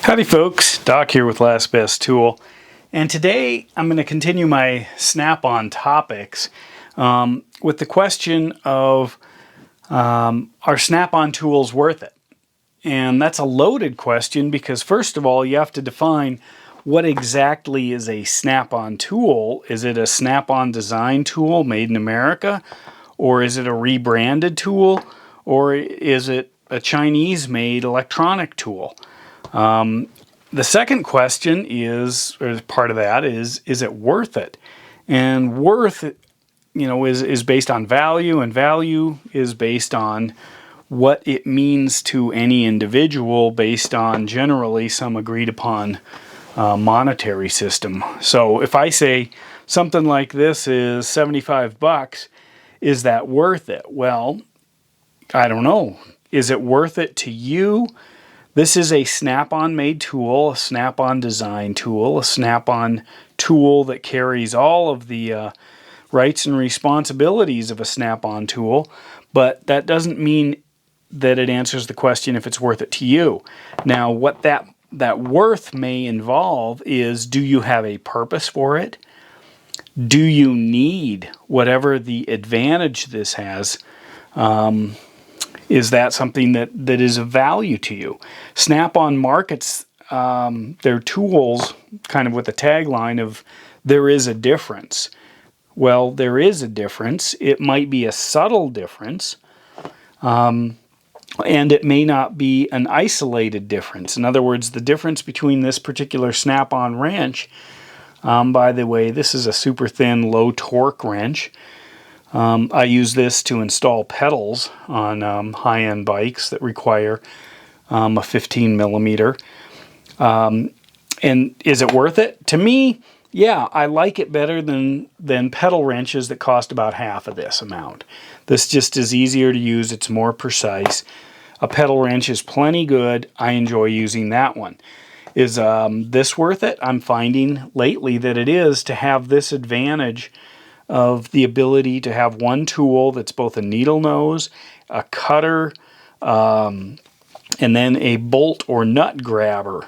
Howdy folks, Doc here with Last Best Tool, and today I'm going to continue my snap-on topics with the question of are snap-on tools worth it? And that's a loaded question because first of all you have to define what exactly is a snap-on tool. Is it a snap-on design tool made in America, or is it a rebranded tool, or is it a Chinese-made electronic tool? The second question is, or part of that is it worth it? And worth, is based on value, and value is based on what it means to any individual based on generally some agreed upon monetary system. So if I say something like this is 75 bucks, is that worth it? Well, I don't know. Is it worth it to you? This is a snap-on made tool, a snap-on design tool, a snap-on tool that carries all of the rights and responsibilities of a snap-on tool, but that doesn't mean that it answers the question if it's worth it to you. Now, what that worth may involve is, do you have a purpose for it? Do you need whatever the advantage this has? Is that something that is of value to you? Snap-on markets their tools kind of with the tagline of, there is a difference. Well, there is a difference. It might be a subtle difference, and it may not be an isolated difference. In other words, the difference between this particular snap-on wrench, by the way, this is a super thin, low torque wrench. I use this to install pedals on high-end bikes that require a 15 millimeter. And is it worth it? To me, yeah, I like it better than pedal wrenches that cost about half of this amount. This just is easier to use. It's more precise. A pedal wrench is plenty good. I enjoy using that one. Is this worth it? I'm finding lately that it is, to have this advantage of the ability to have one tool that's both a needle nose, a cutter, and then a bolt or nut grabber.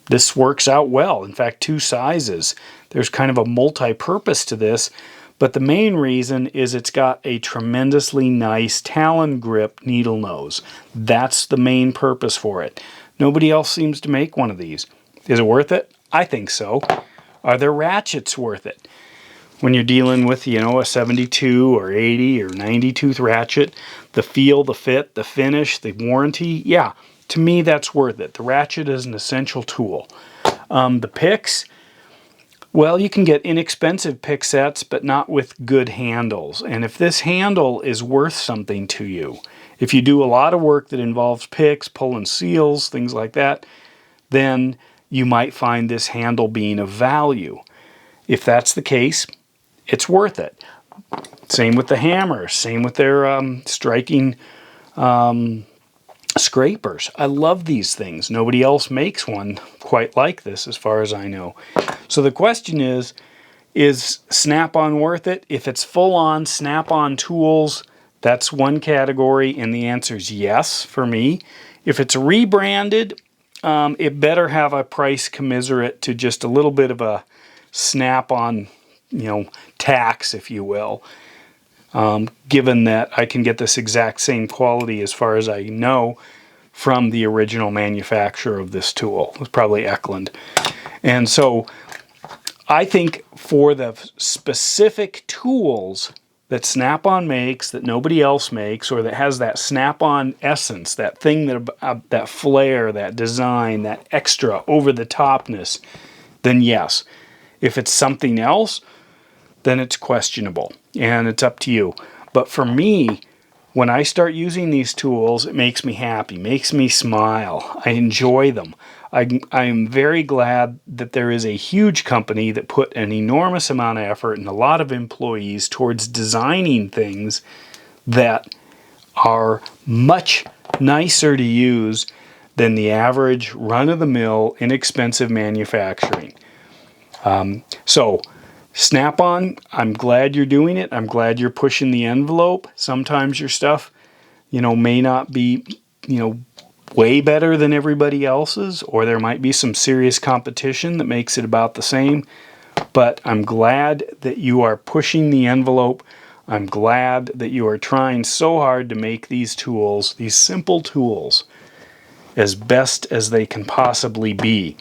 This works out well. In fact, two sizes. There's kind of a multi-purpose to this, but the main reason is it's got a tremendously nice talon grip needle nose. That's the main purpose for it. Nobody else seems to make one of these. Is it worth it? I think so. Are there ratchets worth it? When you're dealing with, a 72 or 80 or 90 tooth ratchet, the feel, the fit, the finish, the warranty, yeah, to me that's worth it. The ratchet is an essential tool. The picks, well, you can get inexpensive pick sets, but not with good handles. And if this handle is worth something to you, if you do a lot of work that involves picks, pulling seals, things like that, then you might find this handle being of value. If that's the case, it's worth it. Same with the hammers, same with their striking scrapers. I love these things. Nobody else makes one quite like this as far as I know. So the question is Snap-on worth it? If it's full-on Snap-on tools, that's one category, and the answer is yes for me. If it's rebranded, it better have a price commensurate to just a little bit of a Snap-on tax, if you will, given that I can get this exact same quality, as far as I know, from the original manufacturer of this tool. It was probably Eklund. And so I think for the specific tools that Snap-on makes, that nobody else makes, or that has that Snap-on essence, that thing, that flair, that design, that extra over-the-topness, then yes. If it's something else, then it's questionable, and it's up to you. But for me, when I start using these tools, it makes me happy, makes me smile. I enjoy them. I am very glad that there is a huge company that put an enormous amount of effort and a lot of employees towards designing things that are much nicer to use than the average run-of-the-mill, inexpensive manufacturing. So Snap-on, I'm glad you're doing it. I'm glad you're pushing the envelope. Sometimes your stuff, may not be, way better than everybody else's, or there might be some serious competition that makes it about the same. But I'm glad that you are pushing the envelope. I'm glad that you are trying so hard to make these tools, these simple tools, as best as they can possibly be.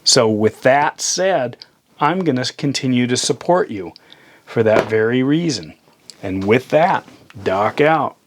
So with that said, I'm going to continue to support you for that very reason. And with that, Doc out.